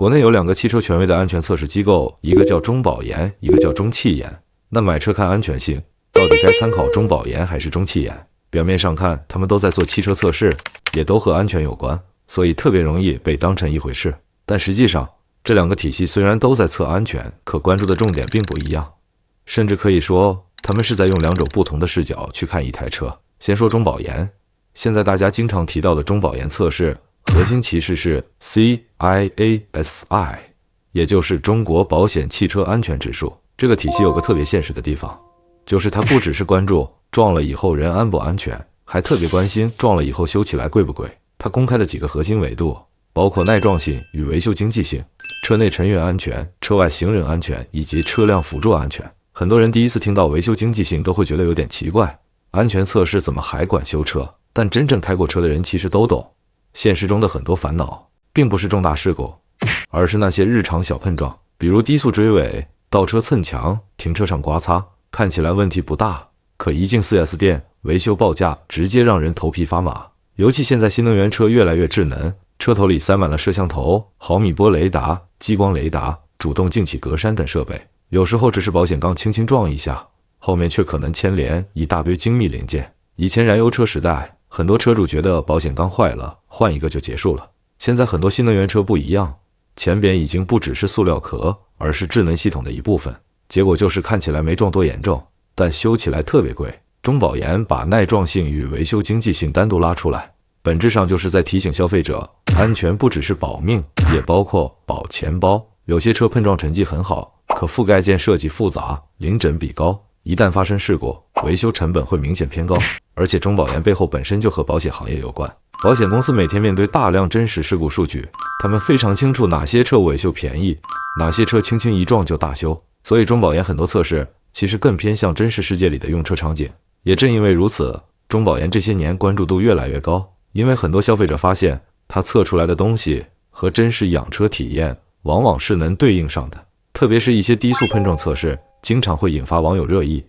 国内有2个汽车权威的安全测试机构，一个叫中保研，一个叫中汽研。那买车看安全性，到底该参考中保研还是中汽研？表面上看，他们都在做汽车测试，也都和安全有关，所以特别容易被当成一回事。但实际上，这2个体系虽然都在测安全，可关注的重点并不一样，甚至可以说，他们是在用2种不同的视角去看一台车。先说中保研，现在大家经常提到的中保研测试，核心其实是 CIASI， 也就是中国保险汽车安全指数。这个体系有个特别现实的地方，就是它不只是关注撞了以后人安不安全，还特别关心撞了以后修起来贵不贵。它公开的几个核心维度，包括耐撞性与维修经济性、车内成员安全、车外行人安全以及车辆辅助安全。很多人第一次听到维修经济性都会觉得有点奇怪，安全测试怎么还管修车？但真正开过车的人其实都懂，现实中的很多烦恼并不是重大事故，而是那些日常小碰撞，比如低速追尾、倒车蹭墙、停车场刮擦，看起来问题不大，可一进 4S 店维修报价直接让人头皮发麻。尤其现在新能源车越来越智能，车头里塞满了摄像头、毫米波雷达、激光雷达、主动进气格栅等设备，有时候只是保险杠轻轻撞一下，后面却可能牵连一大堆精密零件。以前燃油车时代，很多车主觉得保险杠坏了，换一个就结束了。现在很多新能源车不一样，前边已经不只是塑料壳，而是智能系统的一部分。结果就是看起来没撞多严重，但修起来特别贵。中保研把耐撞性与维修经济性单独拉出来，本质上就是在提醒消费者，安全不只是保命，也包括保钱包。有些车碰撞成绩很好，可覆盖件设计复杂，零整比高，一旦发生事故，维修成本会明显偏高。而且中保研背后本身就和保险行业有关，保险公司每天面对大量真实事故数据，他们非常清楚哪些车维修便宜，哪些车轻轻一撞就大修。所以中保研很多测试其实更偏向真实世界里的用车场景。也正因为如此，中保研这些年关注度越来越高，因为很多消费者发现它测出来的东西和真实养车体验往往是能对应上的。特别是一些低速碰撞测试经常会引发网友热议，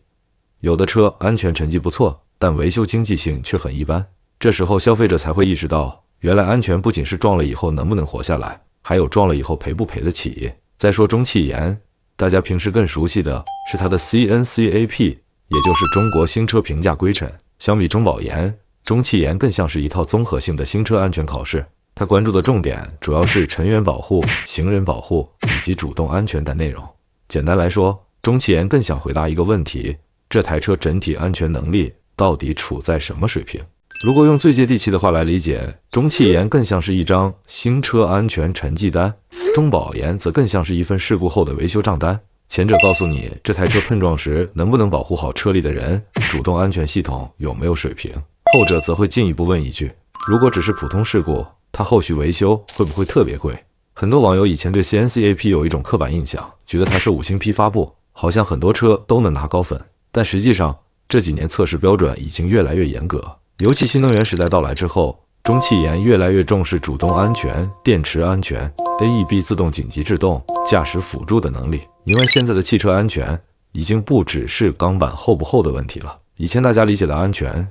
有的车安全成绩不错，但维修经济性却很一般。这时候消费者才会意识到，原来安全不仅是撞了以后能不能活下来，还有撞了以后赔不赔得起。再说中汽研，大家平时更熟悉的是它的 CNCAP， 也就是中国新车评价规程。相比中保研，中汽研更像是一套综合性的新车安全考试，它关注的重点主要是成员保护、行人保护以及主动安全等内容。简单来说，中汽研更想回答一个问题，这台车整体安全能力到底处在什么水平？如果用最接地气的话来理解，中汽研更像是一张新车安全成绩单，中保研则更像是一份事故后的维修账单。前者告诉你这台车碰撞时能不能保护好车里的人，主动安全系统有没有水平，后者则会进一步问一句，如果只是普通事故，它后续维修会不会特别贵？很多网友以前对 CNCAP 有一种刻板印象，觉得它是5星批发部，好像很多车都能拿高分，但实际上这几年测试标准已经越来越严格，尤其新能源时代到来之后，中汽研越来越重视主动安全、电池安全、AEB 自动紧急制动、驾驶辅助的能力。因为现在的汽车安全已经不只是钢板厚不厚的问题了，以前大家理解的安全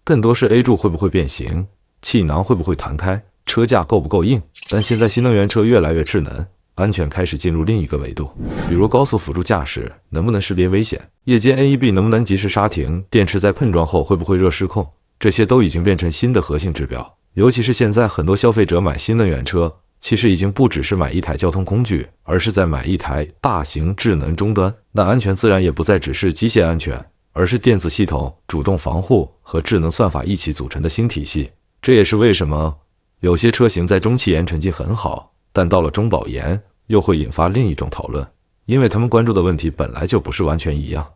更多是 A 柱会不会变形、气囊会不会弹开、车架够不够硬。但现在新能源车越来越智能，安全开始进入另一个维度，比如高速辅助驾驶能不能识别危险，夜间 AEB 能不能及时刹停，电池在碰撞后会不会热失控，这些都已经变成新的核心指标。尤其是现在很多消费者买新能源车，其实已经不只是买一台交通工具，而是在买一台大型智能终端。那安全自然也不再只是机械安全，而是电子系统、主动防护和智能算法一起组成的新体系。这也是为什么有些车型在中汽研成绩很好，但到了中保研又会引发另一种讨论，因为他们关注的问题本来就不是完全一样。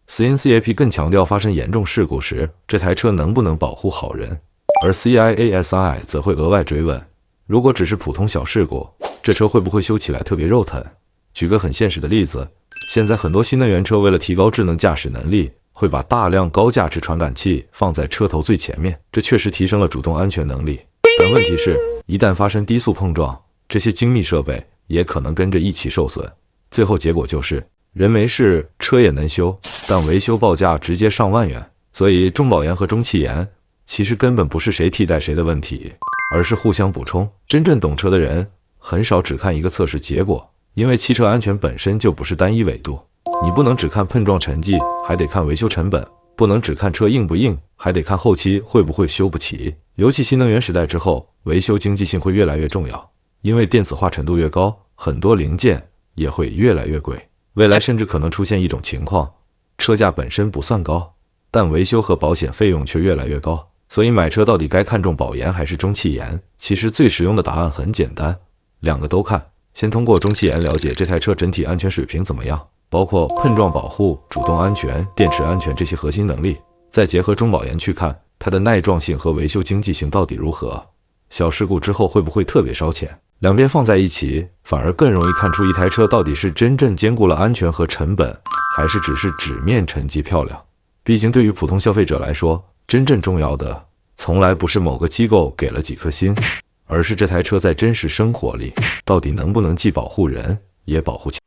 CNCAP 更强调发生严重事故时，这台车能不能保护好人，而 CIASI 则会额外追问，如果只是普通小事故，这车会不会修起来特别肉疼？举个很现实的例子，现在很多新能源车为了提高智能驾驶能力，会把大量高价值传感器放在车头最前面，这确实提升了主动安全能力。但问题是，一旦发生低速碰撞，这些精密设备也可能跟着一起受损，最后结果就是人没事，车也能修，但维修报价直接上万元。所以中保研和中汽研其实根本不是谁替代谁的问题，而是互相补充。真正懂车的人很少只看一个测试结果，因为汽车安全本身就不是单一维度，你不能只看碰撞成绩，还得看维修成本，不能只看车硬不硬，还得看后期会不会修不齐。尤其新能源时代之后，维修经济性会越来越重要，因为电子化程度越高，很多零件也会越来越贵。未来甚至可能出现一种情况，车价本身不算高，但维修和保险费用却越来越高。所以买车到底该看重保研还是中汽研？其实最实用的答案很简单，两个都看。先通过中汽研了解这台车整体安全水平怎么样，包括碰撞保护、主动安全、电池安全这些核心能力，再结合中保研去看它的耐撞性和维修经济性到底如何，小事故之后会不会特别烧钱。两边放在一起，反而更容易看出一台车到底是真正兼顾了安全和成本，还是只是纸面成绩漂亮。毕竟对于普通消费者来说，真正重要的从来不是某个机构给了几颗星，而是这台车在真实生活里到底能不能既保护人也保护钱。